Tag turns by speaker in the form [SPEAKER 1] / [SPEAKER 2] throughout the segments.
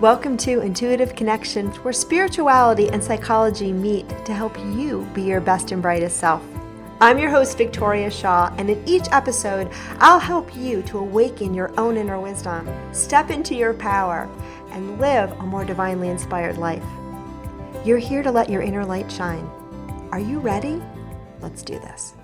[SPEAKER 1] Welcome to Intuitive Connections, where spirituality and psychology meet to help you be your best and brightest self. I'm your host, Victoria Shaw, and in each episode, I'll help you to awaken your own inner wisdom, step into your power, and live a more divinely inspired life. You're here to let your inner light shine. Are you ready? Let's do this.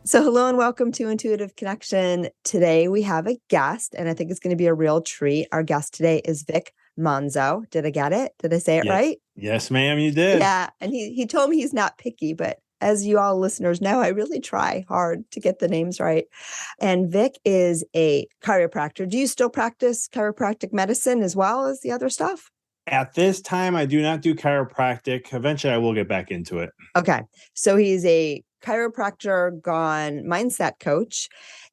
[SPEAKER 1] So hello and welcome to Intuitive Connection. Today we have a guest, and I think it's going to be a real treat. Our guest today is Vic Manzo. Did I get it? Did I say it right?
[SPEAKER 2] Yes, ma'am, you did.
[SPEAKER 1] Yeah, and he told me he's not picky, but as you all listeners know, I really try hard to get the names right. And Vic is a chiropractor. Do you still practice chiropractic medicine as well as the other stuff?
[SPEAKER 2] At this time, I do not do chiropractic. Eventually, I will get back into it.
[SPEAKER 1] Okay. So he's a chiropractor gone mindset coach,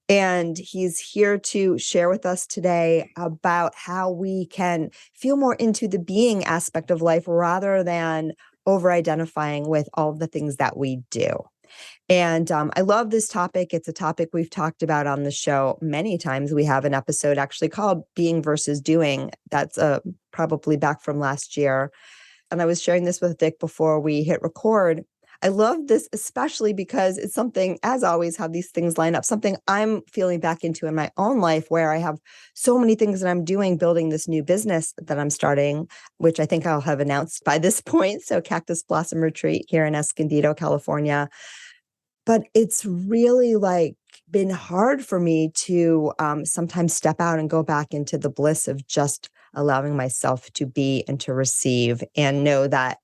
[SPEAKER 1] and he's here to share with us today about how we can feel more into the being aspect of life rather than over-identifying with all of the things that we do. And I love this topic. It's a topic we've talked about on the show many times. We have an episode actually called Being versus Doing. That's probably back from last year. And I was sharing this with Vic before we hit record. I love this, especially because it's something, as always, how these things line up, something I'm feeling back into in my own life where I have so many things that I'm doing, building this new business that I'm starting, which I think I'll have announced by this point. So Cactus Blossom Retreat here in Escondido, California. But it's really been hard for me to sometimes step out and go back into the bliss of just allowing myself to be and to receive and know that,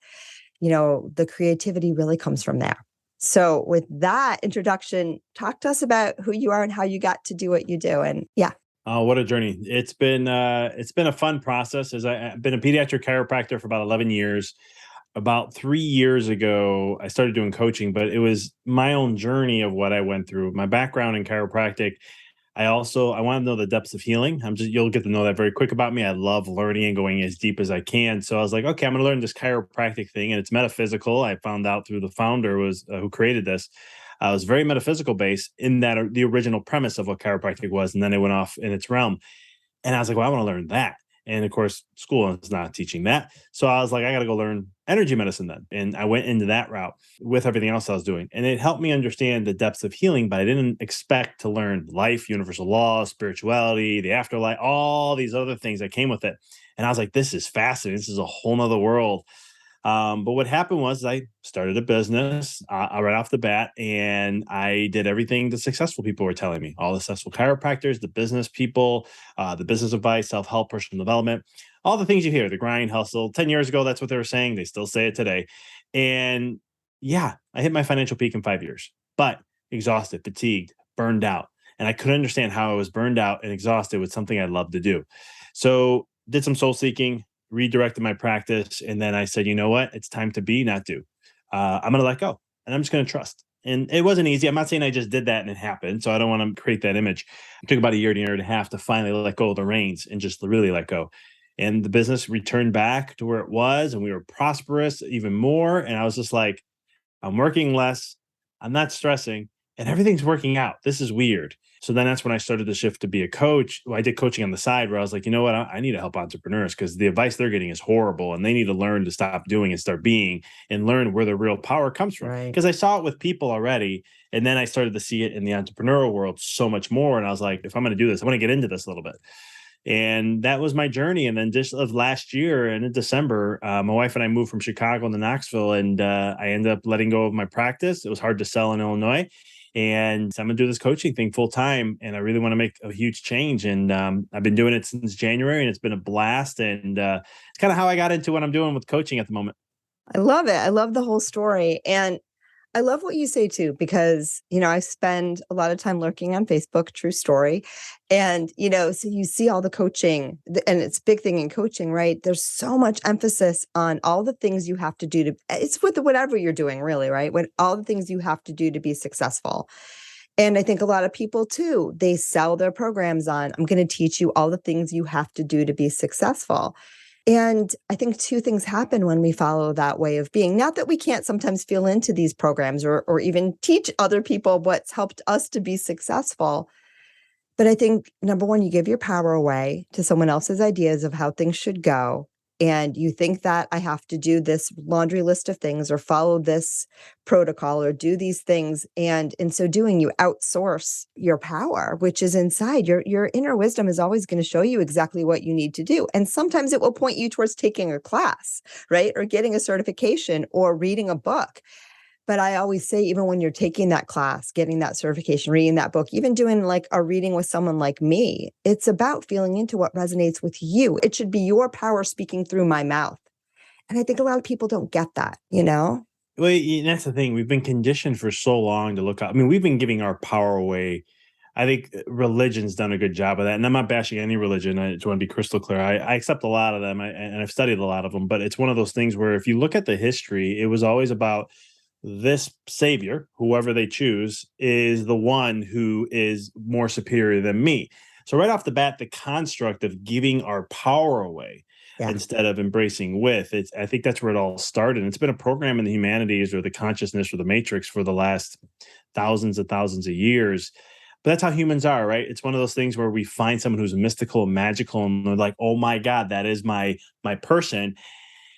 [SPEAKER 1] the creativity really comes from there. So with that introduction, talk to us about who you are and how you got to do what you do. And yeah.
[SPEAKER 2] Oh, what a journey. It's been a fun process. I've been a pediatric chiropractor for about 11 years. About 3 years ago, I started doing coaching, but it was my own journey of what I went through. My background in chiropractic, I want to know the depths of healing. You'll get to know that very quick about me. I love learning and going as deep as I can. So I was like, okay, I'm going to learn this chiropractic thing, and it's metaphysical. I found out through the founder who created this. It was very metaphysical based in that the original premise of what chiropractic was, and then it went off in its realm. And I was like, well, I want to learn that. And of course, school is not teaching that. So I was like, I got to go learn energy medicine then. And I went into that route with everything else I was doing. And it helped me understand the depths of healing, but I didn't expect to learn life, universal laws, spirituality, the afterlife, all these other things that came with it. And I was like, this is fascinating. This is a whole nother world. But what happened was I started a business right off the bat, and I did everything the successful people were telling me. All the successful chiropractors, the business people, the business advice, self-help, personal development, all the things you hear, the grind, hustle. 10 years ago, that's what they were saying. They still say it today. And yeah, I hit my financial peak in 5 years, but exhausted, fatigued, burned out. And I couldn't understand how I was burned out and exhausted with something I loved to do. So did some soul seeking, redirected my practice. And then I said, you know what? It's time to be, not do. I'm going to let go and I'm just going to trust. And it wasn't easy. I'm not saying I just did that and it happened. So I don't want to create that image. It took about a year and a half to finally let go of the reins and just really let go. And the business returned back to where it was, and we were prosperous even more. And I was just like, I'm working less. I'm not stressing, and everything's working out. This is weird. So then that's when I started to shift to be a coach. Well, I did coaching on the side where I was like, you know what? I need to help entrepreneurs because the advice they're getting is horrible, and they need to learn to stop doing and start being and learn where the real power comes from. Because I saw it with people already. And then I started to see it in the entrepreneurial world so much more. And I was like, if I'm going to do this, I want to get into this a little bit. And that was my journey. And then just of last year and in December, my wife and I moved from Chicago to Knoxville, and I ended up letting go of my practice. It was hard to sell in Illinois. And I'm going to do this coaching thing full time. And I really want to make a huge change. And I've been doing it since January, and it's been a blast. And it's kind of how I got into what I'm doing with coaching at the moment.
[SPEAKER 1] I love it. I love the whole story. And I love what you say too, because, I spend a lot of time lurking on Facebook, true story. And, so you see all the coaching, and it's a big thing in coaching, right? There's so much emphasis on all the things you have to do it's with whatever you're doing really, right? When all the things you have to do to be successful. And I think a lot of people too, they sell their programs on, I'm going to teach you all the things you have to do to be successful. And I think two things happen when we follow that way of being. Not that we can't sometimes feel into these programs or even teach other people what's helped us to be successful. But I think, number one, you give your power away to someone else's ideas of how things should go. And you think that I have to do this laundry list of things or follow this protocol or do these things. And in so doing, you outsource your power, which is inside. Your inner wisdom is always going to show you exactly what you need to do. And sometimes it will point you towards taking a class, right? Or getting a certification or reading a book. But I always say, even when you're taking that class, getting that certification, reading that book, even doing like a reading with someone like me, it's about feeling into what resonates with you. It should be your power speaking through my mouth. And I think a lot of people don't get that, you know?
[SPEAKER 2] Well, that's the thing. We've been conditioned for so long to look up. I mean, we've been giving our power away. I think religion's done a good job of that. And I'm not bashing any religion. I just want to be crystal clear. I accept a lot of them and I've studied a lot of them. But it's one of those things where if you look at the history, it was always about this savior, whoever they choose, is the one who is more superior than me. So, right off the bat, the construct of giving our power away
[SPEAKER 1] Yeah.
[SPEAKER 2] instead of embracing with it's I think that's where it all started. It's been a program in the humanities or the consciousness or the matrix for the last thousands of years. But that's how humans are, right? It's one of those things where we find someone who's mystical and magical and they're like, oh my God, that is my person.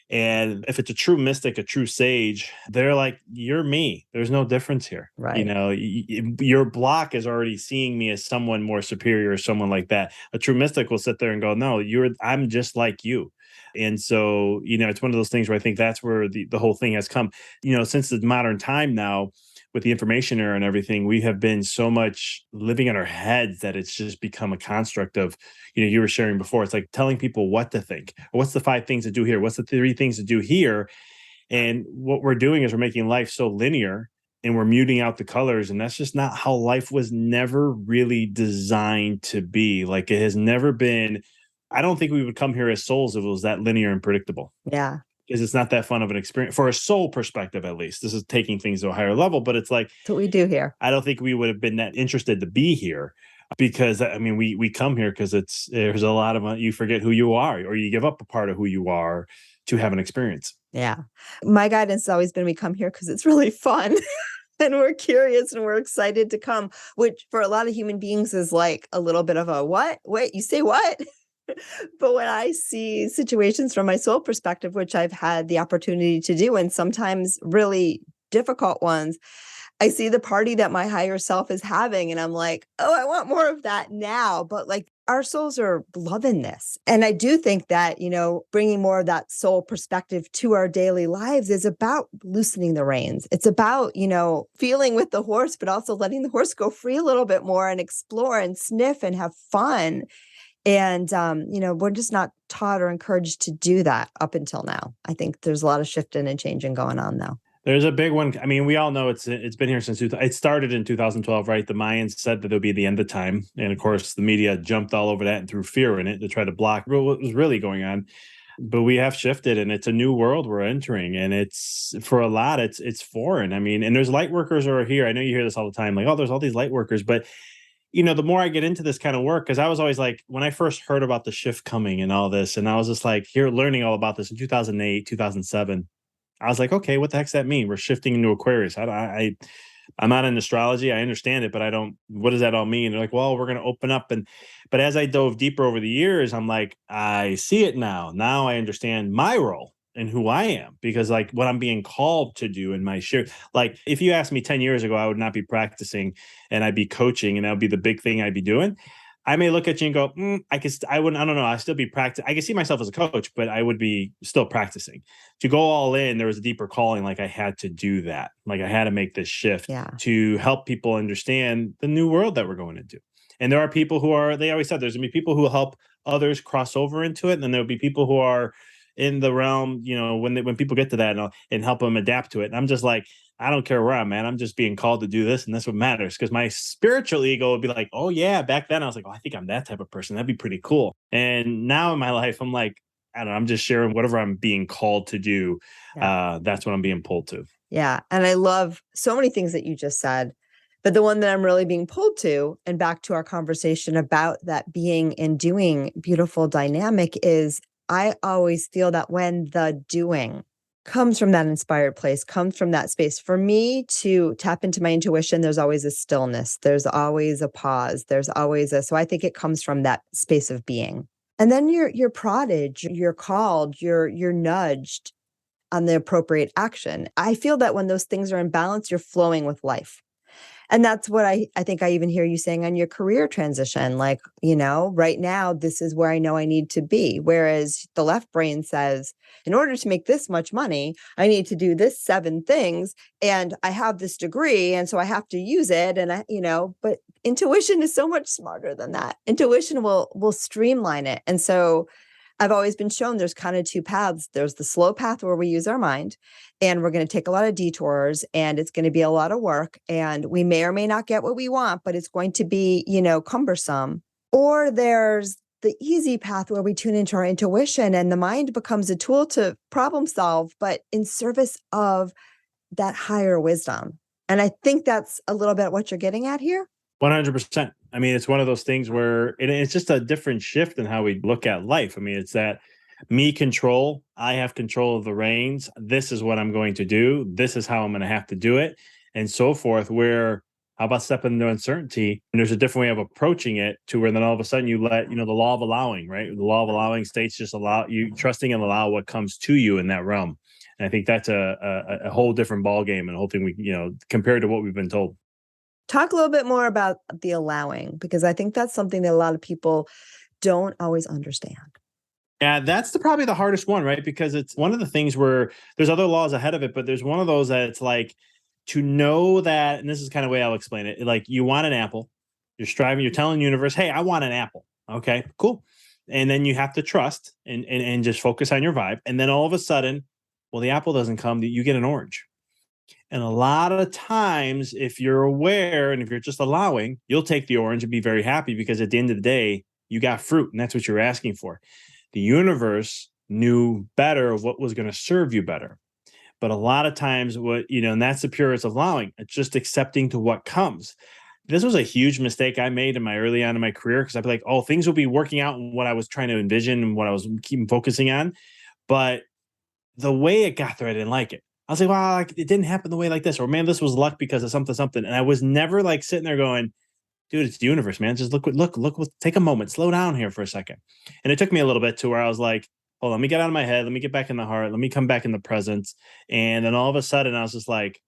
[SPEAKER 2] And if it's a true mystic, a true sage, they're like, you're me. There's no difference here. You
[SPEAKER 1] Right.
[SPEAKER 2] know, your block is already seeing me as someone more superior or someone like that. A true mystic will sit there and go, no, I'm just like you. And so, it's one of those things where I think that's where the whole thing has come, since the modern time now with the information era and everything, we have been so much living in our heads that it's just become a construct of, you were sharing before. It's like telling people what to think. What's the 5 things to do here? What's the 3 things to do here? And what we're doing is we're making life so linear and we're muting out the colors. And that's just not how life was never really designed to be. Like it has never been. I don't think we would come here as souls if it was that linear and predictable
[SPEAKER 1] Yeah.
[SPEAKER 2] because it's not that fun of an experience for a soul perspective, at least. This is taking things to a higher level, but it's like,
[SPEAKER 1] That's what we do here.
[SPEAKER 2] I don't think we would have been that interested to be here because I mean, we come here because there's a lot of you forget who you are or you give up a part of who you are to have an experience.
[SPEAKER 1] Yeah. My guidance has always been we come here because it's really fun. And we're curious and we're excited to come, which for a lot of human beings is like a little bit of a what? Wait, you say what? But when I see situations from my soul perspective, which I've had the opportunity to do, and sometimes really difficult ones, I see the party that my higher self is having. And I'm like, oh, I want more of that now. But like our souls are loving this. And I do think that, bringing more of that soul perspective to our daily lives is about loosening the reins. It's about, feeling with the horse, but also letting the horse go free a little bit more and explore and sniff and have fun. And, we're just not taught or encouraged to do that up until now. I think there's a lot of shifting and changing going on now.
[SPEAKER 2] There's a big one. I mean, we all know it's been here since it started in 2012, right? The Mayans said that it'll be the end of time, and of course, the media jumped all over that and threw fear in it to try to block what was really going on. But we have shifted, and it's a new world we're entering, and it's for a lot, it's foreign. I mean, and there's light workers who are here. I know you hear this all the time, like, oh, there's all these light workers, but the more I get into this kind of work, because I was always like, when I first heard about the shift coming and all this, and I was just like, here learning all about this in 2008, 2007. I was like, okay, what the heck's that mean? We're shifting into Aquarius. I'm not in astrology. I understand it, but I don't. What does that all mean? They're like, well, we're going to open up, but as I dove deeper over the years, I'm like, I see it now. Now I understand my role and who I am because like what I'm being called to do in my share. Like if you asked me 10 years ago, I would not be practicing and I'd be coaching and that would be the big thing I'd be doing. I may look at you and go, I wouldn't, I don't know. I still be practicing. I can see myself as a coach, but I would be still practicing. To go all in, there was a deeper calling. Like I had to do that. Like I had to make this shift to help people understand the new world that we're going into. And there are people they always said there's gonna be people who will help others cross over into it. And then there'll be people who are in the realm, when people get to that and help them adapt to it. And I'm just like, I don't care where I'm at. I'm just being called to do this. And that's what matters. Because my spiritual ego would be like, oh, yeah. Back then, I was like, oh, I think I'm that type of person. That'd be pretty cool. And now in my life, I'm like, I don't know. I'm just sharing whatever I'm being called to do.
[SPEAKER 1] Yeah.
[SPEAKER 2] That's what I'm being pulled to.
[SPEAKER 1] Yeah. And I love so many things that you just said. But the one that I'm really being pulled to, and back to our conversation about that being and doing beautiful dynamic, is I always feel that when the doing comes from that inspired place, comes from that space. For me to tap into my intuition, there's always a stillness. There's always a pause. So I think it comes from that space of being. And then you're prodded, you're called, you're nudged on the appropriate action. I feel that when those things are in balance, you're flowing with life. And that's what I think I even hear you saying on your career transition. Like, right now, this is where I know I need to be. Whereas the left brain says, in order to make this much money, I need to do this 7 things. And I have this degree. And so I have to use it. But intuition is so much smarter than that. Intuition will streamline it. And so I've always been shown there's kind of 2 paths. There's the slow path where we use our mind and we're going to take a lot of detours and it's going to be a lot of work and we may or may not get what we want, but it's going to be, cumbersome. Or there's the easy path where we tune into our intuition and the mind becomes a tool to problem solve, but in service of that higher wisdom. And I think that's a little bit what you're getting at here.
[SPEAKER 2] 100%. I mean, it's one of those things where it's just a different shift in how we look at life. I mean, it's that I have control of the reins. This is what I'm going to do. This is how I'm going to have to do it, and so forth. Where, how about stepping into uncertainty? And there's a different way of approaching it to where then all of a sudden you let, the law of allowing, right? The law of allowing states just allow you trusting and allow what comes to you in that realm. And I think that's a whole different ballgame and a whole thing compared to what we've been told.
[SPEAKER 1] Talk a little bit more about the allowing, because I think that's something that a lot of people don't always understand.
[SPEAKER 2] Yeah, that's probably the hardest one, right? Because it's one of the things where there's other laws ahead of it, but there's one of those that it's like to know that, and this is kind of the way I'll explain it. Like you want an apple, you're telling the universe, hey, I want an apple. Okay, cool. And then you have to trust and just focus on your vibe. And then all of a sudden, well, the apple doesn't come, you get an orange. And a lot of times, if you're aware and if you're just allowing, you'll take the orange and be very happy because at the end of the day, you got fruit and that's what you're asking for. The universe knew better what was going to serve you better. But a lot of times, and that's the purest of allowing, it's just accepting to what comes. This was a huge mistake I made in my early on in my career because I'd be like, oh, things will be working out in what I was trying to envision and what I was keeping focusing on. But the way it got there, I didn't like it. I was like, wow, it didn't happen the way like this, or man, this was luck because of something, something. And I was never like sitting there going, dude, it's the universe, man. Just look, take a moment, slow down here for a second. And it took me a little bit to where I was like, oh, let me get out of my head. Let me get back in the heart. Let me come back in the present. And then all of a sudden I was just like,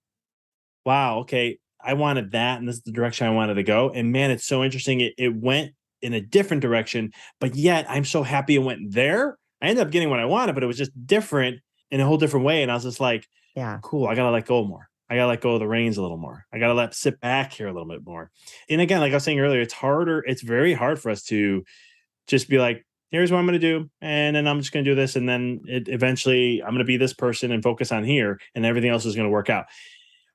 [SPEAKER 2] wow, okay, I wanted that. And this is the direction I wanted to go. And man, it's so interesting. It went in a different direction, but yet I'm so happy it went there. I ended up getting what I wanted, but it was just different in a whole different way. And I was just like,
[SPEAKER 1] Yeah.
[SPEAKER 2] Cool. I got to let go more. I got to let go of the reins a little more. I got to sit back here a little bit more. And again, like I was saying earlier, it's very hard for us to just be like, here's what I'm going to do. And then I'm just going to do this. And then eventually I'm going to be this person and focus on here and everything else is going to work out.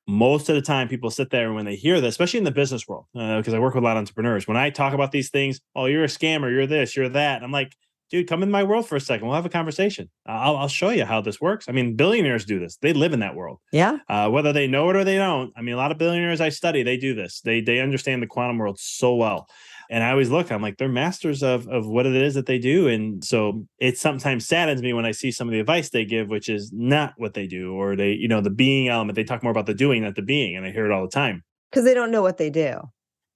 [SPEAKER 2] Most of the time people sit there and when they hear this, especially in the business world, because I work with a lot of entrepreneurs, when I talk about these things, oh, you're a scammer, you're this, you're that. And I'm like, dude, come in my world for a second. We'll have a conversation. I'll show you how this works. I mean, billionaires do this. They live in that world.
[SPEAKER 1] Yeah.
[SPEAKER 2] Whether they know it or they don't. I mean, a lot of billionaires I study, they do this. They understand the quantum world so well. And I always look, I'm like, they're masters of what it is that they do. And so it sometimes saddens me when I see some of the advice they give, which is not what they do, or they, the being element, they talk more about the doing, not the being. And I hear it all the time.
[SPEAKER 1] Because they don't know what they do.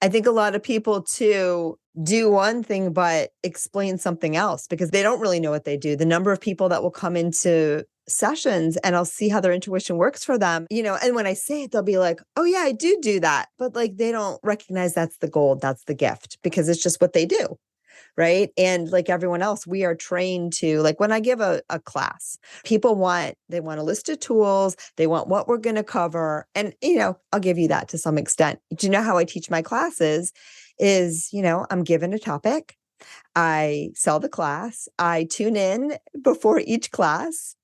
[SPEAKER 1] I think a lot of people too do one thing, but explain something else because they don't really know what they do. The number of people that will come into sessions and I'll see how their intuition works for them, and when I say it, they'll be like, oh yeah, I do that. But like, they don't recognize that's the gold, that's the gift because it's just what they do. Right. And like everyone else, we are trained to, like when I give a class, they want a list of tools. They want what we're going to cover. And, I'll give you that to some extent. Do you know how I teach my classes is, I'm given a topic. I sell the class. I tune in before each class.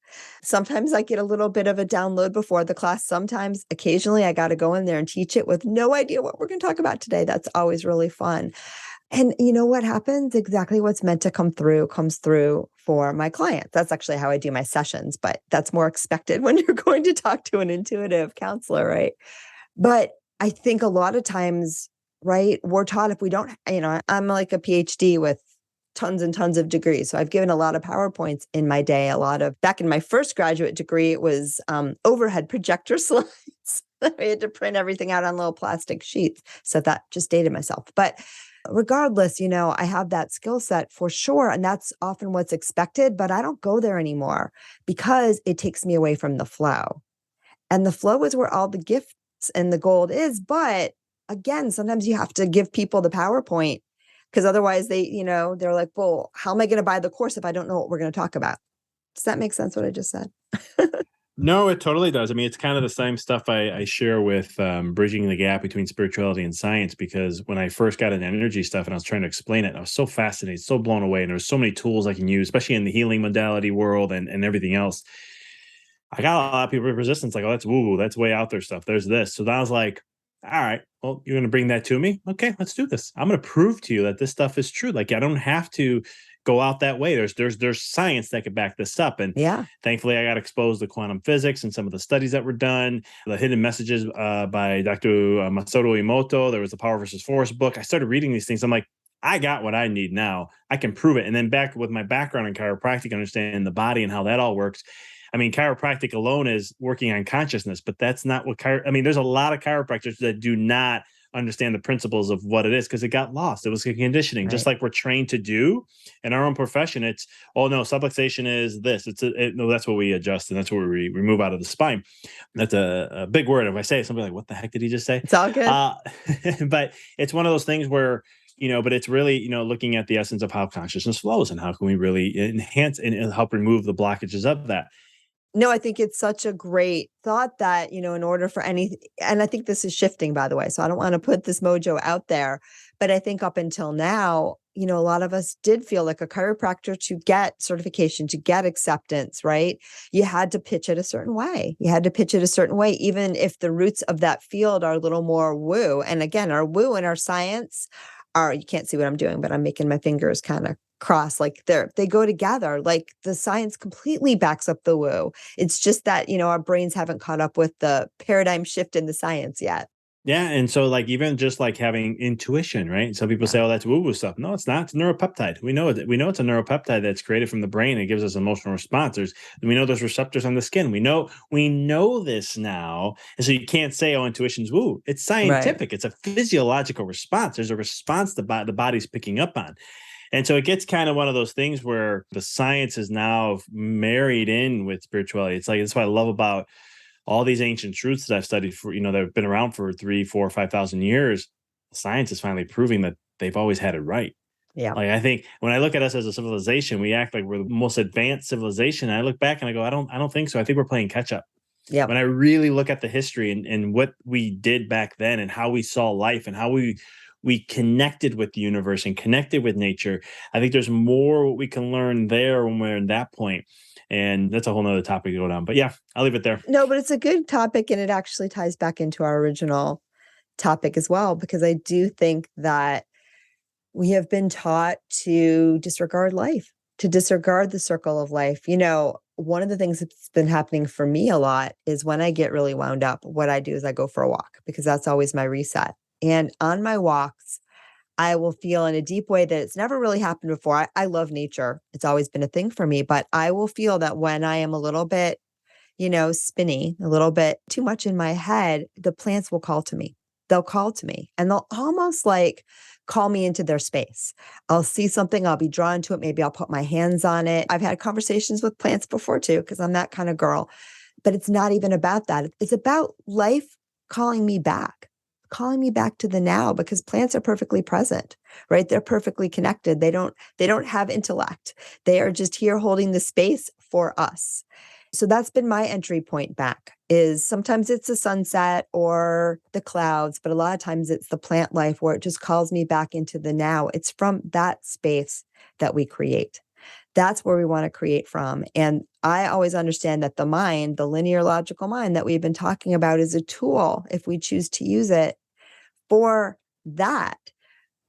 [SPEAKER 1] Sometimes I get a little bit of a download before the class. Sometimes occasionally I got to go in there and teach it with no idea what we're going to talk about today. That's always really fun. And you know what happens? Exactly what's meant to comes through for my clients. That's actually how I do my sessions, but that's more expected when you're going to talk to an intuitive counselor, right? But I think a lot of times, right, we're taught if we don't, I'm like a PhD with tons and tons of degrees. So I've given a lot of PowerPoints in my day, back in my first graduate degree, it was overhead projector slides. I had to print everything out on little plastic sheets. So that just dated myself. But regardless, I have that skill set for sure. And that's often what's expected, but I don't go there anymore because it takes me away from the flow. And the flow is where all the gifts and the gold is. But again, sometimes you have to give people the PowerPoint because otherwise they're like, well, how am I going to buy the course if I don't know what we're going to talk about? Does that make sense what I just said?
[SPEAKER 2] No, it totally does. I mean, it's kind of the same stuff I share with bridging the gap between spirituality and science, because when I first got into energy stuff and I was trying to explain it, I was so fascinated, so blown away. And there's so many tools I can use, especially in the healing modality world and everything else. I got a lot of people with resistance, like, oh, that's woo-woo, that's way out there stuff. There's this. So then I was like, all right, well, you're going to bring that to me? Okay, let's do this. I'm going to prove to you that this stuff is true. Like, I don't have to go out that way. There's science that could back this up. And
[SPEAKER 1] Yeah.
[SPEAKER 2] thankfully, I got exposed to quantum physics and some of the studies that were done, the hidden messages by Dr. Masaru Emoto. There was the Power versus Force book. I started reading these things. I'm like, I got what I need now. I can prove it. And then back with my background in chiropractic, understanding the body and how that all works. I mean, chiropractic alone is working on consciousness, but that's not what there's a lot of chiropractors that do not understand the principles of what it is because it got lost. It was conditioning, just like we're trained to do in our own profession. It's, oh no, subluxation is this. No, that's what we adjust and that's what we remove out of the spine. That's a big word. If I say it, somebody like, what the heck did he just say?
[SPEAKER 1] It's all good.
[SPEAKER 2] But it's one of those things where, but it's really, looking at the essence of how consciousness flows and how can we really enhance and help remove the blockages of that.
[SPEAKER 1] No, I think it's such a great thought that, in order for any, and I think this is shifting, by the way, so I don't want to put this mojo out there, but I think up until now, a lot of us did feel like a chiropractor to get certification, to get acceptance, right? You had to pitch it a certain way. Even if the roots of that field are a little more woo. And again, our woo and our science you can't see what I'm doing, but I'm making my fingers kind of cross, like they go together. Like the science completely backs up the woo. It's just that, our brains haven't caught up with the paradigm shift in the science yet.
[SPEAKER 2] Yeah. And so like even just like having intuition, right? Some people say, oh, that's woo-woo stuff. No, it's not. It's a neuropeptide. We know it. We know it's a neuropeptide that's created from the brain. It gives us emotional response. We know there's receptors on the skin. We know this now. And so you can't say, oh, intuition's woo. It's scientific. Right. It's a physiological response. There's a response the body's picking up on. And so it gets kind of one of those things where the science is now married in with spirituality. It's like, that's what I love about all these ancient truths that I've studied for, that have been around for 3, 4, 5,000 years. Science is finally proving that they've always had it right.
[SPEAKER 1] Yeah.
[SPEAKER 2] Like, I think when I look at us as a civilization, we act like we're the most advanced civilization. And I look back and I go, I don't think so. I think we're playing catch up.
[SPEAKER 1] Yeah.
[SPEAKER 2] When I really look at the history and what we did back then and how we saw life and how we connected with the universe and connected with nature, I think there's more we can learn there when we're in that point. And that's a whole nother topic to go down. But yeah, I'll leave it there.
[SPEAKER 1] No, but it's a good topic. And it actually ties back into our original topic as well, because I do think that we have been taught to disregard life, to disregard the circle of life. One of the things that's been happening for me a lot is when I get really wound up, what I do is I go for a walk because that's always my reset. And on my walks, I will feel in a deep way that it's never really happened before. I love nature. It's always been a thing for me, but I will feel that when I am a little bit, spinny, a little bit too much in my head, the plants will call to me. They'll call to me and they'll almost like call me into their space. I'll see something, I'll be drawn to it. Maybe I'll put my hands on it. I've had conversations with plants before too, because I'm that kind of girl, but it's not even about that. It's about life calling me back to the now, because plants are perfectly present, right? They're perfectly connected. They don't have intellect. They are just here holding the space for us. So that's been my entry point back, is sometimes it's the sunset or the clouds, but a lot of times it's the plant life where it just calls me back into the now. It's from that space that we create. That's where we want to create from. And I always understand that the mind, the linear logical mind that we've been talking about, is a tool if we choose to use it for that.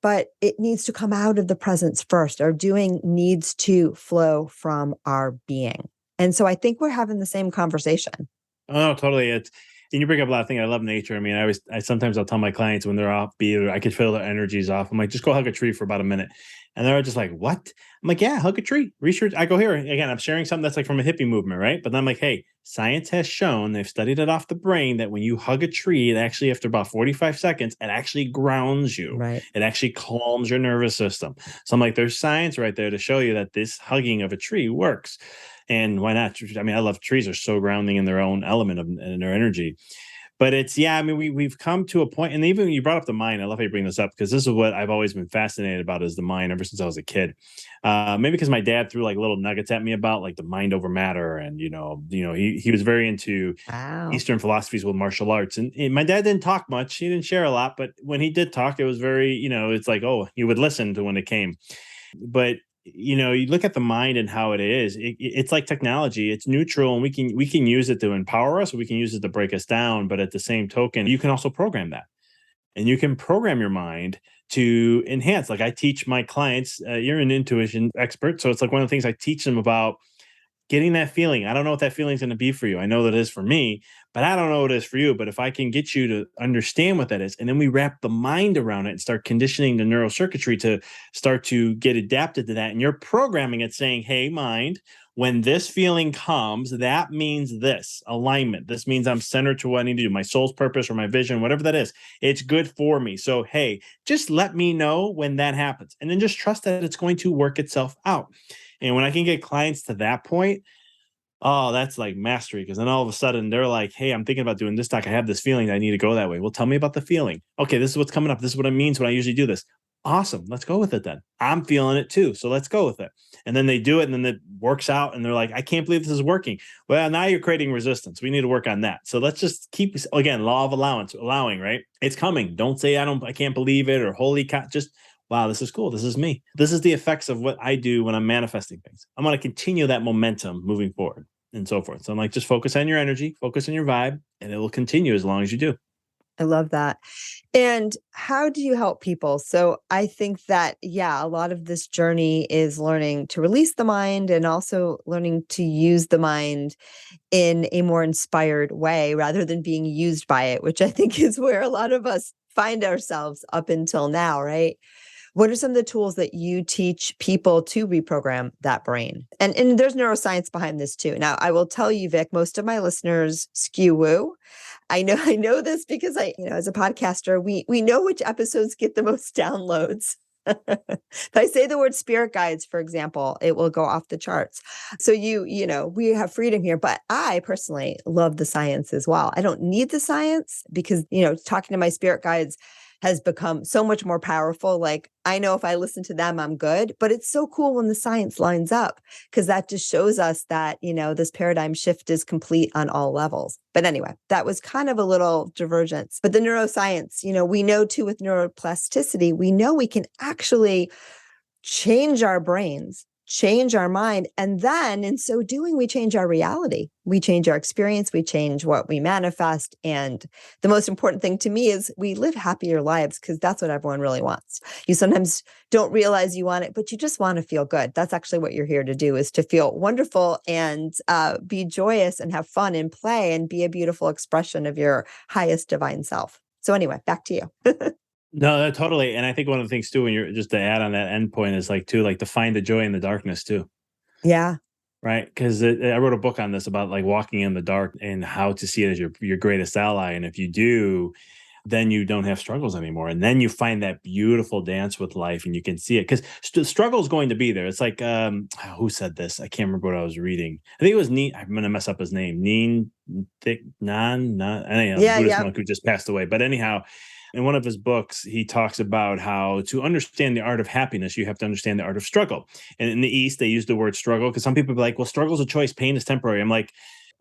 [SPEAKER 1] But it needs to come out of the presence first. Our doing needs to flow from our being. And so I think we're having the same conversation.
[SPEAKER 2] Oh, totally. And you bring up a lot of things. I love nature. I mean, sometimes I'll tell my clients when they're offbeat or I could feel their energies off. I'm like, just go hug a tree for about a minute. And they're just like, what? I'm like, yeah, hug a tree. Research. I go here again. I'm sharing something that's like from a hippie movement, right? But then I'm like, hey, science has shown, they've studied it off the brain, that when you hug a tree, it actually, after about 45 seconds, it actually grounds you.
[SPEAKER 1] Right.
[SPEAKER 2] It actually calms your nervous system. So I'm like, there's science right there to show you that this hugging of a tree works. And why not? I mean, I love trees. Are so grounding in their own element of and their energy. But it's, yeah, I mean, we've come to a point, and even you brought up the mind. I love how you bring this up, because this is what I've always been fascinated about, is the mind, ever since I was a kid. Maybe because my dad threw like little nuggets at me about like the mind over matter, and he was very into
[SPEAKER 1] Wow.
[SPEAKER 2] Eastern philosophies with martial arts, and my dad didn't talk much. He didn't share a lot, but when he did talk, it was very, it's like, oh, you would listen to when it came. But you look at the mind and how it is. It's like technology. It's neutral, and we can use it to empower us, or we can use it to break us down. But at the same token, you can also program that, and you can program your mind to enhance. Like I teach my clients. You're an intuition expert, so it's like one of the things I teach them about: getting that feeling. I don't know what that feeling is going to be for you. I know that it is for me, but I don't know what it is for you. But if I can get you to understand what that is, and then we wrap the mind around it and start conditioning the neural circuitry to start to get adapted to that, and you're programming it saying, hey, mind, when this feeling comes, that means this alignment. This means I'm centered to what I need to do, my soul's purpose or my vision, whatever that is. It's good for me. So, hey, just let me know when that happens. And then just trust that it's going to work itself out. And when I can get clients to that point, oh, that's like mastery. Because then all of a sudden they're like, hey, I'm thinking about doing this doc. I have this feeling that I need to go that way. Well, tell me about the feeling. Okay, this is what's coming up. This is what it means when I usually do this. Awesome. Let's go with it then. I'm feeling it too. So let's go with it. And then they do it, and then it works out. And they're like, I can't believe this is working. Well, now you're creating resistance. We need to work on that. So let's just keep, again, law of allowing, right? It's coming. Don't say, I can't believe it, or holy cow. Just, wow, this is cool. This is me. This is the effects of what I do when I'm manifesting things. I'm going to continue that momentum moving forward, and so forth. So I'm like, just focus on your energy, focus on your vibe, and it will continue as long as you do.
[SPEAKER 1] I love that. And how do you help people? So I think that, yeah, a lot of this journey is learning to release the mind, and also learning to use the mind in a more inspired way rather than being used by it, which I think is where a lot of us find ourselves up until now, right? What are some of the tools that you teach people to reprogram that brain? And there's neuroscience behind this too. Now, I will tell you, Vic, most of my listeners skew woo. I know this because as a podcaster, we know which episodes get the most downloads. If I say the word spirit guides, for example, it will go off the charts. So we have freedom here, but I personally love the science as well. I don't need the science because, talking to my spirit guides has become so much more powerful. Like, I know if I listen to them, I'm good, but it's so cool when the science lines up, because that just shows us that, this paradigm shift is complete on all levels. But anyway, that was kind of a little divergence. But the neuroscience, we know too, with neuroplasticity, we know we can actually change our brains, change our mind. And then in so doing, we change our reality. We change our experience. We change what we manifest. And the most important thing to me is we live happier lives, because that's what everyone really wants. You sometimes don't realize you want it, but you just want to feel good. That's actually what you're here to do, is to feel wonderful and be joyous and have fun and play and be a beautiful expression of your highest divine self. So anyway, back to you.
[SPEAKER 2] No, totally. And I think one of the things too, when you're just to add on that end point, is like to find the joy in the darkness too.
[SPEAKER 1] Yeah.
[SPEAKER 2] Right. Because I wrote a book on this about like walking in the dark and how to see it as your greatest ally. And if you do, then you don't have struggles anymore. And then you find that beautiful dance with life, and you can see it, because struggle is going to be there. It's like, who said this? I can't remember what I was reading. I think it was I'm going to mess up his name. Anyhow, the
[SPEAKER 1] Yeah.
[SPEAKER 2] Buddhist
[SPEAKER 1] Yeah.
[SPEAKER 2] monk who just passed away. But anyhow, in one of his books, he talks about how to understand the art of happiness, you have to understand the art of struggle. And in the East, they use the word struggle because some people be like, well, struggle is a choice, pain is temporary. I'm like,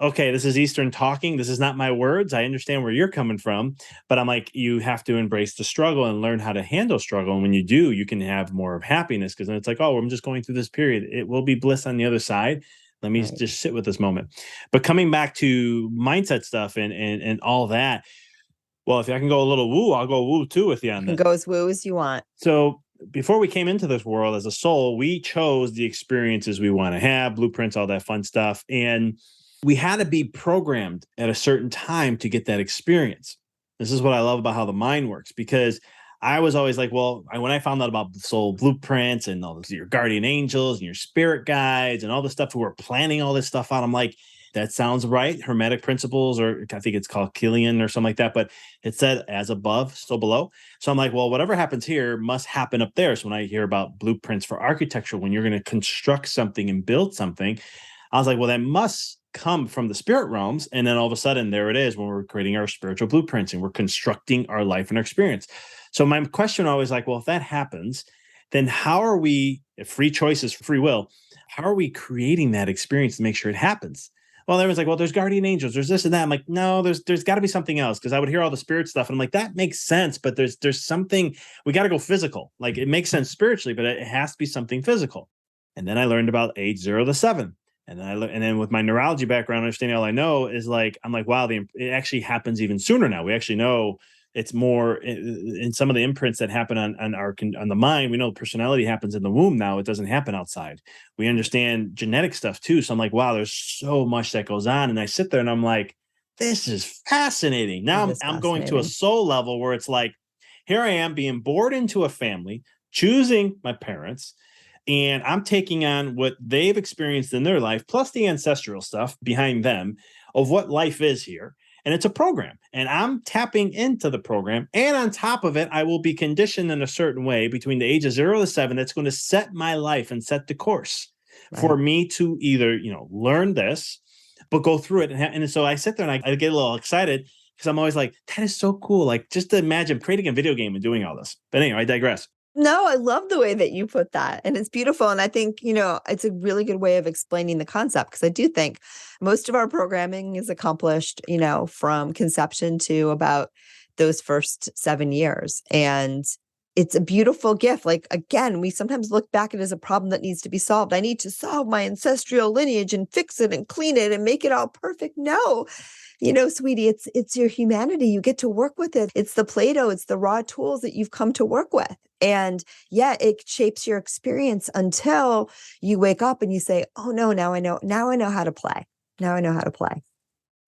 [SPEAKER 2] okay, this is Eastern talking. This is not my words. I understand where you're coming from, but I'm like, you have to embrace the struggle and learn how to handle struggle. And when you do, you can have more of happiness, because then it's like, oh, I'm just going through this period. It will be bliss on the other side. Let me
[SPEAKER 1] Right.
[SPEAKER 2] just sit with this moment. But coming back to mindset stuff and all that, well, if I can go a little woo, I'll go woo too with you on
[SPEAKER 1] You can
[SPEAKER 2] this.
[SPEAKER 1] go as woo as you want.
[SPEAKER 2] So before we came into this world as a soul, we chose the experiences we want to have, blueprints, all that fun stuff. And we had to be programmed at a certain time to get that experience. This is what I love about how the mind works, because I was always like, well, when I found out about soul blueprints and all this, your guardian angels and your spirit guides and all the stuff who were planning all this stuff out, I'm like, that sounds right. Hermetic principles, or I think it's called Killian or something like that, but it said as above, so below. So I'm like, well, whatever happens here must happen up there. So when I hear about blueprints for architecture, when you're going to construct something and build something, I was like, well, that must come from the spirit realms. And then all of a sudden, there it is when we're creating our spiritual blueprints and we're constructing our life and our experience. So my question always like, well, if that happens, then how are we, if free choice is free will, how are we creating that experience to make sure it happens? Well, everyone's like, well, there's guardian angels, there's this and that. I'm like, no, there's got to be something else, because I would hear all the spirit stuff and I'm like, that makes sense, but there's something, we got to go physical. Like, it makes sense spiritually, but it has to be something physical. And then I learned about age 0 to 7. And then with my neurology background, understanding all I know is like, I'm like, wow, it actually happens even sooner now. We actually know it's more in some of the imprints that happen on the mind. We know personality happens in the womb now. It doesn't happen outside. We understand genetic stuff too. So I'm like, wow, there's so much that goes on. And I sit there and I'm like, this is fascinating. Now I'm going to a soul level where it's like, here I am being born into a family, choosing my parents, and I'm taking on what they've experienced in their life, plus the ancestral stuff behind them of what life is here. And it's a program. And I'm tapping into the program. And on top of it, I will be conditioned in a certain way between the age of 0 to 7 that's going to set my life and set the course for me to either, learn this, but go through it. And so I sit there and I get a little excited, because I'm always like, that is so cool. Like, just to imagine creating a video game and doing all this. But anyway, I digress.
[SPEAKER 1] No, I love the way that you put that. And it's beautiful. And I think, it's a really good way of explaining the concept, because I do think most of our programming is accomplished, from conception to about those first 7 years. And it's a beautiful gift. Like, again, we sometimes look back at it as a problem that needs to be solved. I need to solve my ancestral lineage and fix it and clean it and make it all perfect. No, sweetie, it's your humanity. You get to work with it. It's the Play-Doh, it's the raw tools that you've come to work with. And yeah, it shapes your experience until you wake up and you say, oh no, now I know how to play. Now I know how to play.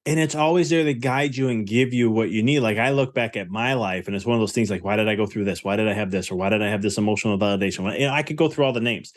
[SPEAKER 2] And it's always there to guide you and give you what you need. Like, I look back at my life and it's one of those things like, why did I go through this? Why did I have this? Or why did I have this emotional validation? I could go through all the names.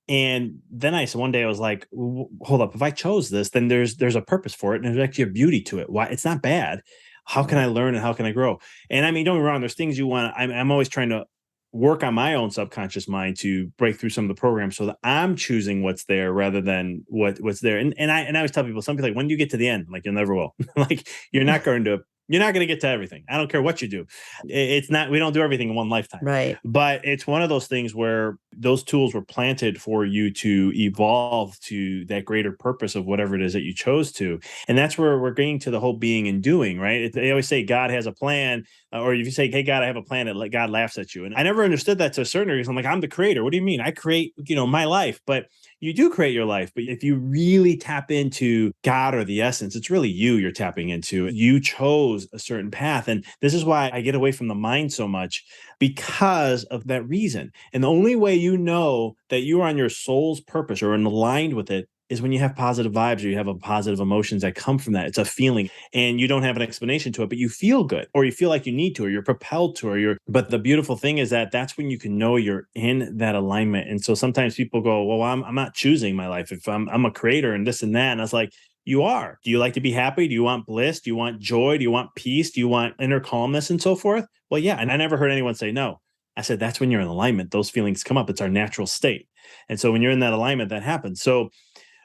[SPEAKER 2] And then one day I was like, hold up, if I chose this, then there's a purpose for it. And there's actually a beauty to it. Why? It's not bad. How can I learn and how can I grow? And I mean, don't get me wrong, there's things you want. I'm always trying to work on my own subconscious mind to break through some of the programs so that I'm choosing what's there rather than what's there. And I always tell people, some people like, when do you get to the end? Like, you'll never will. Like, you're not going to get to everything. I don't care what you do. It's not, we don't do everything in one lifetime.
[SPEAKER 1] Right.
[SPEAKER 2] But it's one of those things where those tools were planted for you to evolve to that greater purpose of whatever it is that you chose to. And that's where we're getting to the whole being and doing, right? They always say God has a plan, or if you say, hey, God, I have a plan, God laughs at you. And I never understood that to a certain degree. I'm like, I'm the creator. What do you mean? I create, my life. But you do create your life. But if you really tap into God or the essence, it's really you're tapping into. You chose a certain path. And this is why I get away from the mind so much, because of that reason. And the only way you know that you are on your soul's purpose or in aligned with it is when you have positive vibes or you have a positive emotions that come from that. It's a feeling and you don't have an explanation to it, but you feel good, or you feel like you need to, or you're propelled to, but the beautiful thing is that that's when you can know you're in that alignment. And so sometimes people go, well, I'm not choosing my life. If I'm a creator and this and that. And I was like, you are. Do you like to be happy? Do you want bliss? Do you want joy? Do you want peace? Do you want inner calmness and so forth? Well, yeah. And I never heard anyone say no. I said, that's when you're in alignment. Those feelings come up. It's our natural state. And so when you're in that alignment, that happens. So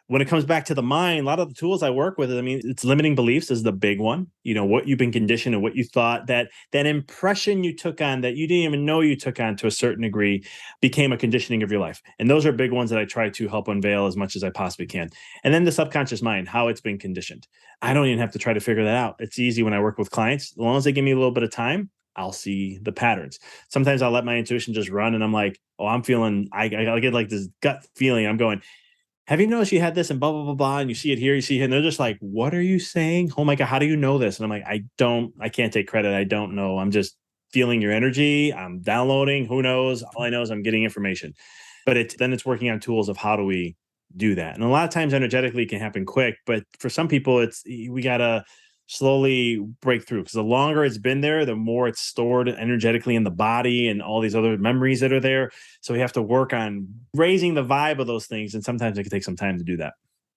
[SPEAKER 2] when it comes back to the mind, a lot of the tools I work with, I mean, it's limiting beliefs is the big one. What you've been conditioned and what you thought, that impression you took on that you didn't even know you took on to a certain degree became a conditioning of your life. And those are big ones that I try to help unveil as much as I possibly can. And then the subconscious mind, how it's been conditioned. I don't even have to try to figure that out. It's easy when I work with clients. As long as they give me a little bit of time, I'll see the patterns. Sometimes I'll let my intuition just run and I'm like, oh, I'm feeling, I get like this gut feeling. I'm going, have you noticed you had this and blah, blah, blah, blah, and you see it here, you see it here, and they're just like, what are you saying? Oh my God, how do you know this? And I'm like, I can't take credit. I don't know. I'm just feeling your energy. I'm downloading. Who knows? All I know is I'm getting information. But then it's working on tools of how do we do that. And a lot of times energetically it can happen quick, but for some people we got to slowly break through, because the longer it's been there, the more it's stored energetically in the body and all these other memories that are there. So we have to work on raising the vibe of those things. And sometimes it can take some time to do that.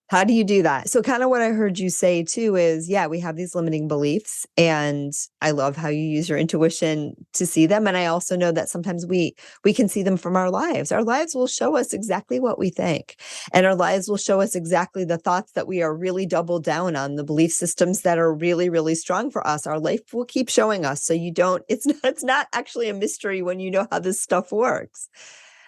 [SPEAKER 1] How do you do that? So kind of what I heard you say too is, yeah, we have these limiting beliefs, and I love how you use your intuition to see them. And I also know that sometimes we can see them from our lives. Our lives will show us exactly what we think, and our lives will show us exactly the thoughts that we are really doubled down on, the belief systems that are really, really strong for us. Our life will keep showing us. So it's not actually a mystery when you know how this stuff works.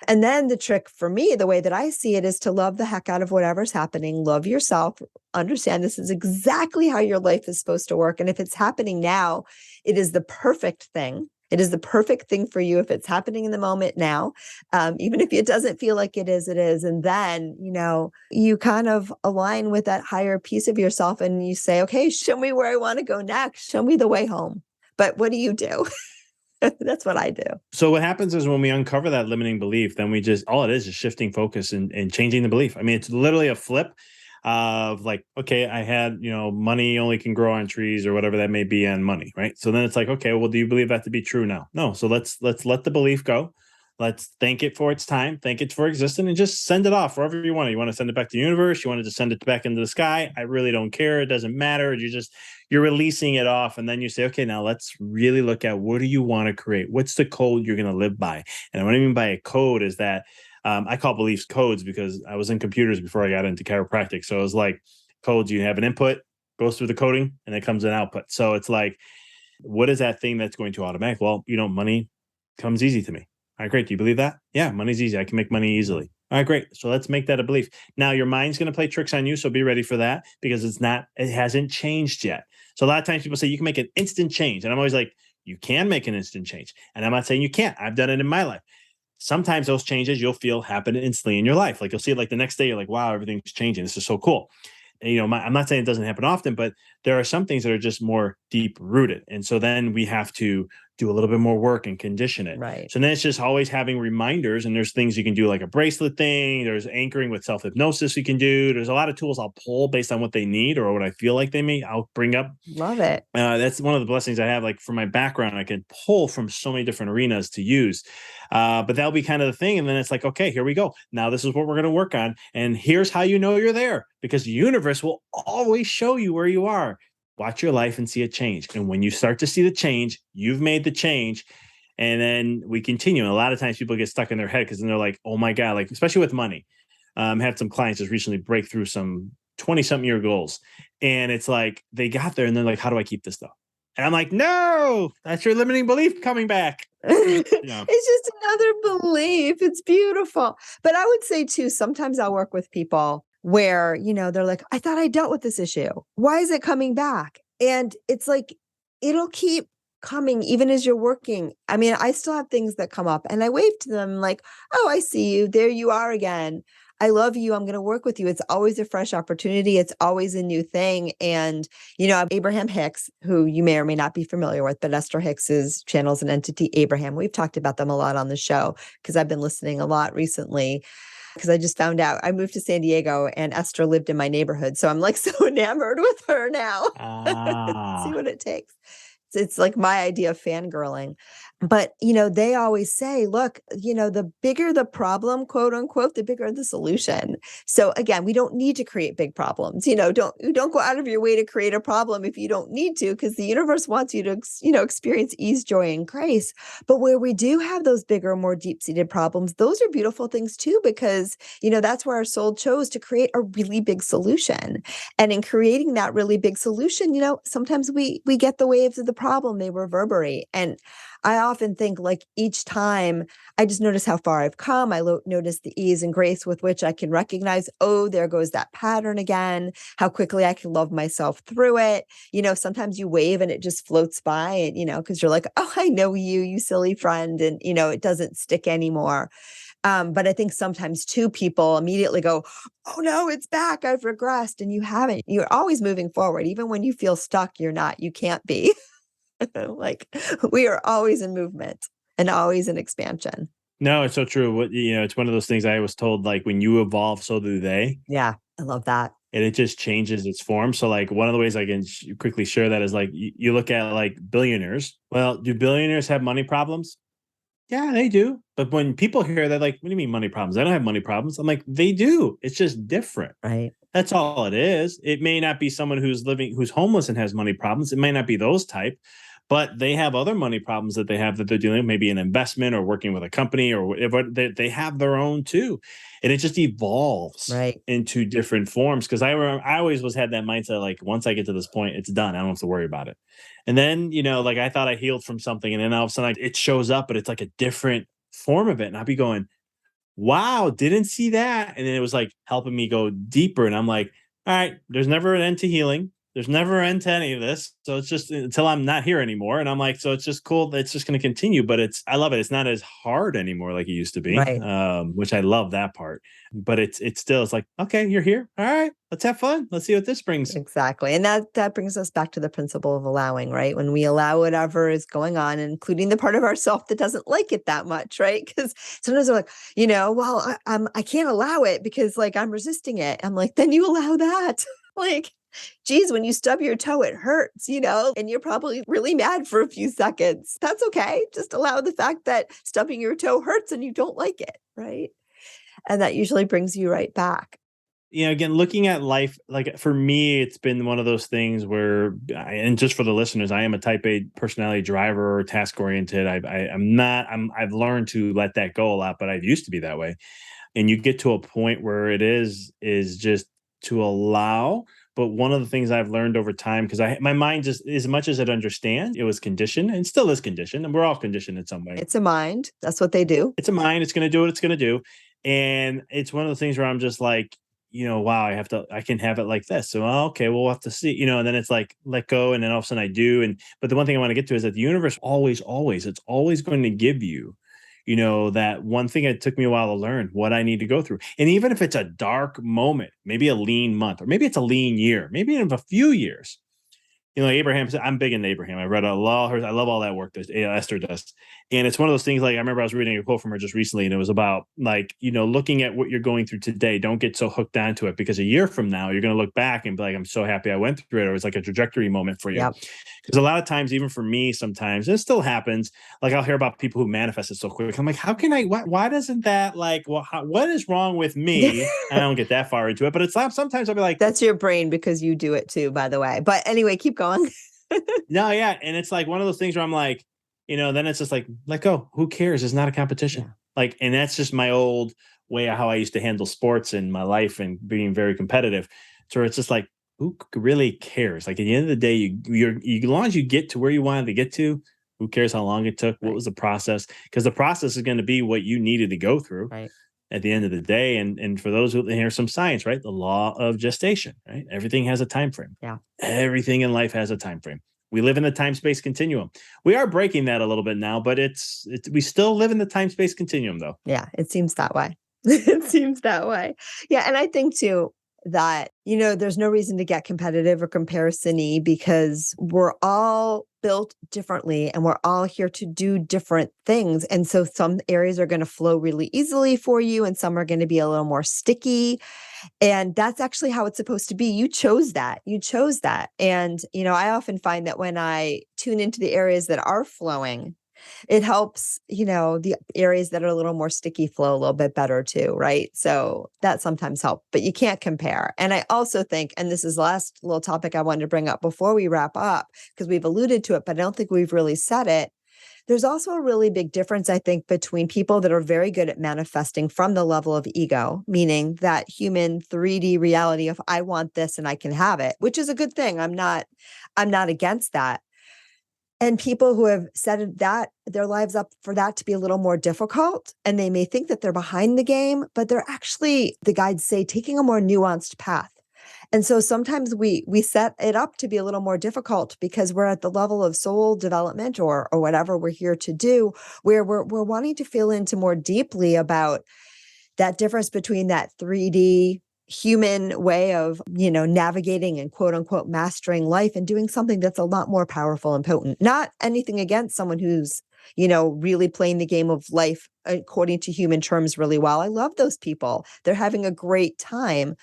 [SPEAKER 1] And then the trick for me, the way that I see it, is to love the heck out of whatever's happening, love yourself, understand this is exactly how your life is supposed to work. And if it's happening now, it is the perfect thing. It is the perfect thing for you if it's happening in the moment now, even if it doesn't feel like it is, it is. And then, you kind of align with that higher piece of yourself and you say, okay, show me where I want to go next. Show me the way home. But what do you do? That's what I do.
[SPEAKER 2] So what happens is when we uncover that limiting belief, then all it is shifting focus and changing the belief. I mean, it's literally a flip of like, okay, I had, money only can grow on trees or whatever that may be on money. Right. So then it's like, okay, well, do you believe that to be true now? No. So let's let the belief go. Let's thank it for its time, thank it for existing, and just send it off wherever you want. You want to send it back to the universe, you want to just send it back into the sky. I really don't care. It doesn't matter. You're releasing it off. And then you say, okay, now let's really look at, what do you want to create? What's the code you're going to live by? And what I mean by a code is that I call beliefs codes because I was in computers before I got into chiropractic. So it was like codes, you have an input, goes through the coding, and it comes an output. So it's like, what is that thing that's going to automatic? Well, money comes easy to me. All right, great. Do you believe that? Yeah, money's easy. I can make money easily. All right, great. So let's make that a belief. Now your mind's going to play tricks on you. So be ready for that, because it hasn't changed yet. So a lot of times people say you can make an instant change. And I'm always like, you can make an instant change. And I'm not saying you can't. I've done it in my life. Sometimes those changes you'll feel happen instantly in your life. Like you'll see it like the next day, you're like, wow, everything's changing. This is so cool. And, I'm not saying it doesn't happen often, but there are some things that are just more deep rooted. And so then we have to do a little bit more work and condition it.
[SPEAKER 1] Right.
[SPEAKER 2] So then it's just always having reminders, and there's things you can do like a bracelet thing. There's anchoring with self-hypnosis you can do. There's a lot of tools I'll pull based on what they need or what I feel like I'll bring up.
[SPEAKER 1] Love it.
[SPEAKER 2] That's one of the blessings I have. Like from my background, I can pull from so many different arenas to use. But that'll be kind of the thing. And then it's like, okay, here we go. Now this is what we're going to work on. And here's how you know you're there, because the universe will always show you where you are. Watch your life and see it change. And when you start to see the change, you've made the change. And then we continue. And a lot of times people get stuck in their head because then they're like, oh my God, like, especially with money. Had some clients just recently break through some 20-something year goals. And it's like, they got there and they're like, how do I keep this stuff? And I'm like, no, that's your limiting belief coming back.
[SPEAKER 1] It's just another belief. It's beautiful. But I would say too, sometimes I'll work with people where, they're like, I thought I dealt with this issue. Why is it coming back? And it's like, it'll keep coming even as you're working. I mean, I still have things that come up and I wave to them like, oh, I see you. There you are again. I love you. I'm going to work with you. It's always a fresh opportunity. It's always a new thing. And, Abraham Hicks, who you may or may not be familiar with, but Esther Hicks's channel is an entity, Abraham. We've talked about them a lot on the show because I've been listening a lot recently. Because I just found out I moved to San Diego and Esther lived in my neighborhood. So I'm like so enamored with her now. See what it takes. It's like my idea of fangirling. But, they always say, look, the bigger the problem, quote unquote, the bigger the solution. So again, we don't need to create big problems. Don't go out of your way to create a problem if you don't need to, because the universe wants you to, experience ease, joy, and grace. But where we do have those bigger, more deep-seated problems, those are beautiful things too, because, that's where our soul chose to create a really big solution. And in creating that really big solution, sometimes we get the waves of the problem, they reverberate. And I often think like each time I just notice how far I've come. I notice the ease and grace with which I can recognize, oh, there goes that pattern again, how quickly I can love myself through it. Sometimes you wave and it just floats by and, because you're like, oh, I know you, you silly friend. And, it doesn't stick anymore. But I think sometimes too, people immediately go, oh no, it's back. I've regressed. And you haven't. You're always moving forward. Even when you feel stuck, you're not. You can't be. Like we are always in movement and always in expansion.
[SPEAKER 2] No, it's so true. It's one of those things I was told, like, when you evolve, so do they.
[SPEAKER 1] Yeah, I love that.
[SPEAKER 2] And it just changes its form. So, like, one of the ways I can quickly share that is like, you look at like billionaires. Well, do billionaires have money problems? Yeah, they do. But when people hear that, like, what do you mean money problems? I don't have money problems. I'm like, they do. It's just different.
[SPEAKER 1] Right.
[SPEAKER 2] That's all it is. It may not be someone who's homeless and has money problems. It may not be those type, but they have other money problems that they have that they're dealing with, maybe an investment or working with a company or whatever. They have their own too. And it just evolves
[SPEAKER 1] Right.
[SPEAKER 2] into different forms. Cause I remember I always had that mindset, like, once I get to this point, it's done. I don't have to worry about it. And then, like, I thought I healed from something, and then all of a sudden, like, it shows up, but it's like a different form of it. And I'd be going, wow, didn't see that. And then it was like helping me go deeper. And I'm like, all right, there's never an end to healing. There's never an end to any of this. So it's just until I'm not here anymore. And I'm like, so it's just cool. It's just going to continue, but I love it. It's not as hard anymore like it used to be,
[SPEAKER 1] Right.
[SPEAKER 2] which I love that part. But it's like, okay, you're here. All right, let's have fun. Let's see what this brings.
[SPEAKER 1] Exactly. And that brings us back to the principle of allowing, right? When we allow whatever is going on, including the part of ourself that doesn't like it that much, right? Because sometimes they're like, well, I can't allow it because like I'm resisting it. I'm like, then you allow that. Like, geez, when you stub your toe, it hurts, and you're probably really mad for a few seconds. That's okay. Just allow the fact that stubbing your toe hurts and you don't like it, right? And that usually brings you right back.
[SPEAKER 2] Again, looking at life, like, for me, it's been one of those things where, and just for the listeners, I am a type A personality driver or task oriented. I've learned to let that go a lot, but I used to be that way. And you get to a point where is just to allow. But one of the things I've learned over time, because my mind, just as much as it understands, it was conditioned and still is conditioned, and we're all conditioned in some way.
[SPEAKER 1] It's a mind. That's what they do.
[SPEAKER 2] It's a mind. It's going to do what it's going to do. And it's one of the things where I'm just like, wow, I can have it like this. So, okay, we'll have to see, and then it's like, let go. And then all of a sudden I do. But the one thing I want to get to is that the universe it's always going to give you, that one thing. It took me a while to learn what I need to go through. And even if it's a dark moment, maybe a lean month, or maybe it's a lean year, maybe in a few years, Abraham said, I'm big into Abraham. I read a lot. I love all that work that Esther does. And it's one of those things, like, I remember I was reading a quote from her just recently, and it was about, like, looking at what you're going through today. Don't get so hooked onto it, because a year from now, you're going to look back and be like, I'm so happy I went through it. Or it's like a trajectory moment for you.
[SPEAKER 1] Yep.
[SPEAKER 2] Because a lot of times, even for me, sometimes it still happens. Like, I'll hear about people who manifest it so quick. I'm like, how can I, why doesn't that, like, what is wrong with me? I don't get that far into it, but it's not, sometimes I'll be like,
[SPEAKER 1] That's your brain, because you do it too, by the way. But anyway, keep going.
[SPEAKER 2] no, yeah. And it's like one of those things where I'm like, then it's just like, let go. Who cares? It's not a competition.
[SPEAKER 1] Yeah.
[SPEAKER 2] Like, and that's just my old way of how I used to handle sports in my life and being very competitive. So it's just like, who really cares? Like, at the end of the day, as long as you get to where you wanted to get to, who cares how long it took? What was the process? Because the process is going to be what you needed to go through.
[SPEAKER 1] Right.
[SPEAKER 2] At the end of the day. And for those who, here's some science, right? The law of gestation, right? Everything has a time frame.
[SPEAKER 1] Yeah.
[SPEAKER 2] Everything in life has a time frame. We live in the time space continuum. We are breaking that a little bit now, but we still live in the time space continuum, though.
[SPEAKER 1] Yeah, it seems that way. It seems that way. Yeah, and I think too that, there's no reason to get competitive or comparison-y, because we're all built differently and we're all here to do different things. And so some areas are going to flow really easily for you and some are going to be a little more sticky. And that's actually how it's supposed to be. You chose that. You chose that. And, I often find that when I tune into the areas that are flowing, it helps, the areas that are a little more sticky flow a little bit better too, right? So that sometimes helps, but you can't compare. And I also think, and this is the last little topic I wanted to bring up before we wrap up, because we've alluded to it, but I don't think we've really said it. There's also a really big difference, I think, between people that are very good at manifesting from the level of ego, meaning that human 3D reality of I want this and I can have it, which is a good thing. I'm not against that. And people who have set that their lives up for that to be a little more difficult, and they may think that they're behind the game, but they're actually, the guides say, taking a more nuanced path. And so sometimes we set it up to be a little more difficult because we're at the level of soul development or whatever we're here to do, where we're wanting to feel into more deeply about that difference between that 3D human way of, navigating and quote unquote mastering life and doing something that's a lot more powerful and potent. Not anything against someone who's really playing the game of life according to human terms really well. I love those people. They're having a great time.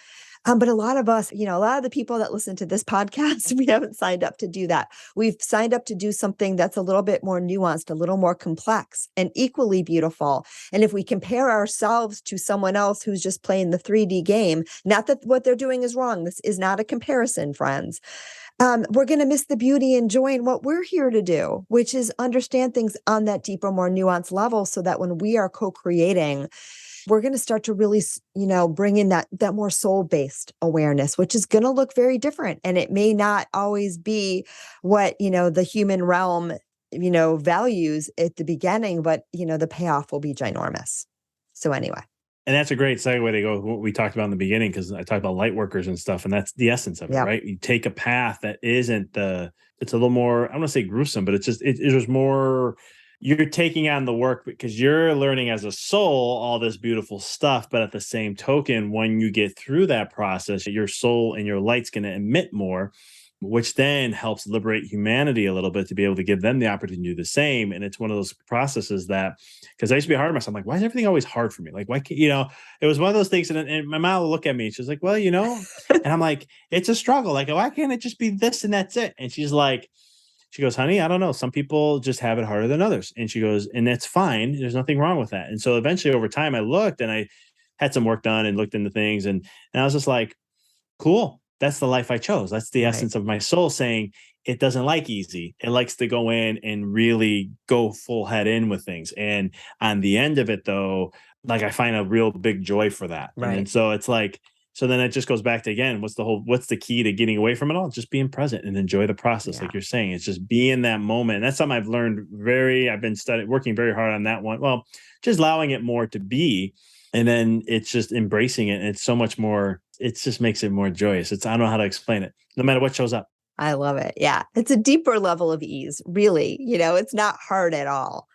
[SPEAKER 1] But a lot of us, a lot of the people that listen to this podcast, we haven't signed up to do that. We've signed up to do something that's a little bit more nuanced, a little more complex, and equally beautiful. And if we compare ourselves to someone else who's just playing the 3D game, not that what they're doing is wrong. This is not a comparison, friends. We're going to miss the beauty and joy in what we're here to do, which is understand things on that deeper, more nuanced level so that when we are co-creating, we're going to start to really, bring in that more soul-based awareness, which is going to look very different. And it may not always be what, the human realm, values at the beginning, but, the payoff will be ginormous. So anyway.
[SPEAKER 2] And that's a great segue to go what we talked about in the beginning, because I talked about light workers and stuff, and that's the essence of it, right? You take a path that isn't it's a little more, I don't want to say gruesome, but it's just, it was more, you're taking on the work because you're learning as a soul all this beautiful stuff. But at the same token, when you get through that process, your soul and your light's going to emit more, which then helps liberate humanity a little bit to be able to give them the opportunity to do the same. And it's one of those processes that, because I used to be hard on myself, I'm like, why is everything always hard for me? Like, why can't, it was one of those things. And my mom will look at me and she's like, well, and I'm like, it's a struggle. Like, why can't it just be this and that's it? And she goes, honey, I don't know. Some people just have it harder than others. And she goes, and that's fine. There's nothing wrong with that. And so eventually over time, I looked and I had some work done and looked into things. And I was just like, cool. That's the life I chose. That's the essence of my soul saying it doesn't like easy. It likes to go in and really go full head in with things. And on the end of it, though, like I find a real big joy for that.
[SPEAKER 1] Right.
[SPEAKER 2] And so it's like, so then it just goes back to, again, what's the key to getting away from it all? Just being present and enjoy the process. Like you're saying, it's just be in that moment. And that's something I've learned I've been working very hard on that one. Well, just allowing it more to be. And then it's just embracing it. And it's so much more, it just makes it more joyous. I don't know how to explain it, no matter what shows up.
[SPEAKER 1] I love it. Yeah. It's a deeper level of ease, really. It's not hard at all.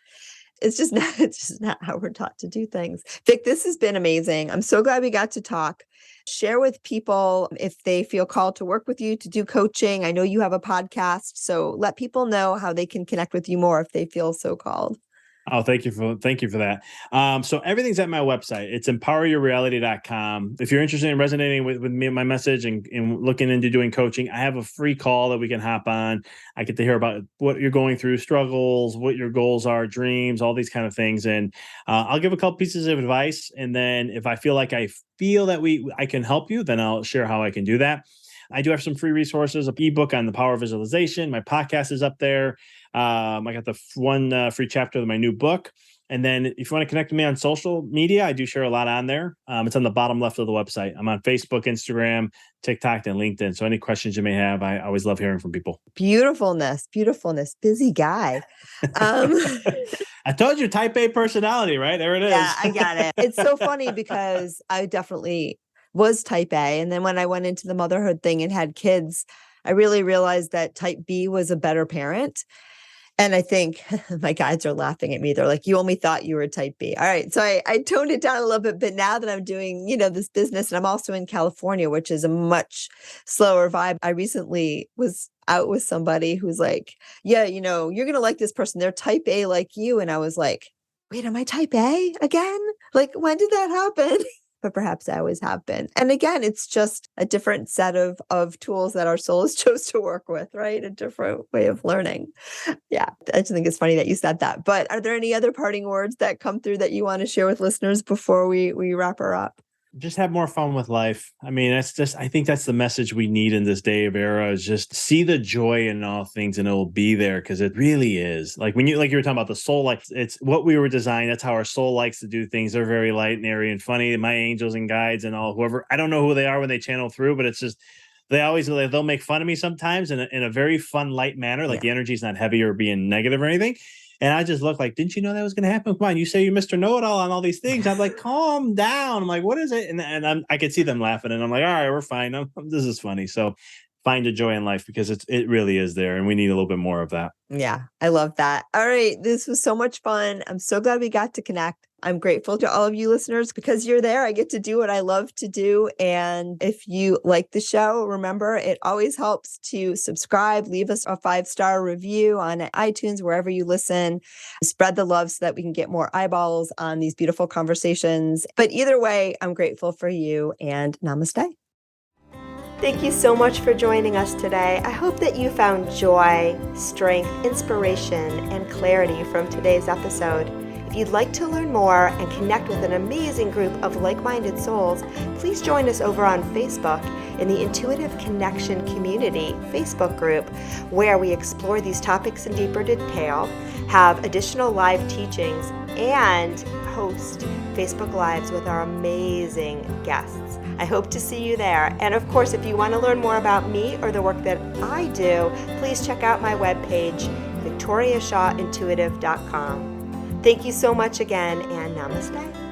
[SPEAKER 1] It's just not how we're taught to do things. Vic, this has been amazing. I'm so glad we got to talk. Share with people if they feel called to work with you, to do coaching. I know you have a podcast, so let people know how they can connect with you more if they feel so called.
[SPEAKER 2] Oh, thank you for that. So everything's at my website. It's empoweryourreality.com. If you're interested in resonating with me and my message and looking into doing coaching, I have a free call that we can hop on. I get to hear about what you're going through, struggles, what your goals are, dreams, all these kind of things. And I'll give a couple pieces of advice. And then if I feel like I can help you, then I'll share how I can do that. I do have some free resources, an ebook on the power of visualization. My podcast is up there. I got the one free chapter of my new book. And then if you want to connect with me on social media, I do share a lot on there. It's on the bottom left of the website. I'm on Facebook, Instagram, TikTok, and LinkedIn. So any questions you may have, I always love hearing from people.
[SPEAKER 1] Beautifulness. Busy guy.
[SPEAKER 2] I told you, type A personality, right? There it is.
[SPEAKER 1] Yeah, I got it. It's so funny because I definitely was type A. And then when I went into the motherhood thing and had kids, I really realized that type B was a better parent. And I think my guides are laughing at me. They're like, you only thought you were type B. All right. So I toned it down a little bit, but now that I'm doing, this business, and I'm also in California, which is a much slower vibe. I recently was out with somebody who's like, yeah, you're going to like this person. They're type A like you. And I was like, wait, am I type A again? Like, when did that happen? But perhaps I always have been. And again, it's just a different set of tools that our soul has chose to work with, right? A different way of learning. Yeah, I just think it's funny that you said that. But are there any other parting words that come through that you want to share with listeners before we wrap her up?
[SPEAKER 2] Just have more fun with life. I mean, I think that's the message we need in this day of era, is just see the joy in all things and it will be there, because it really is. Like you were talking about the soul, like it's what we were designed. That's how our soul likes to do things. They're very light and airy and funny. My angels and guides and whoever, I don't know who they are when they channel through, but it's just, they'll make fun of me sometimes in a very fun, light manner. Like the energy is not heavy or being negative or anything. And I just look like, didn't you know that was going to happen? Come on, you say you're Mr. Know-It-All on all these things. I'm like, calm down. I'm like, what is it? And I could see them laughing, and I'm like, all right, we're fine. This is funny. So find a joy in life, because it really is there, and we need a little bit more of that.
[SPEAKER 1] Yeah, I love that. All right. This was so much fun. I'm so glad we got to connect. I'm grateful to all of you listeners because you're there. I get to do what I love to do. And if you like the show, remember, it always helps to subscribe, leave us a 5-star review on iTunes, wherever you listen. Spread the love so that we can get more eyeballs on these beautiful conversations. But either way, I'm grateful for you, and namaste. Thank you so much for joining us today. I hope that you found joy, strength, inspiration, and clarity from today's episode. If you'd like to learn more and connect with an amazing group of like-minded souls, please join us over on Facebook in the Intuitive Connection Community Facebook group, where we explore these topics in deeper detail, have additional live teachings, and host Facebook Lives with our amazing guests. I hope to see you there. And of course, if you want to learn more about me or the work that I do, please check out my webpage, victoriashawintuitive.com. Thank you so much again, and namaste.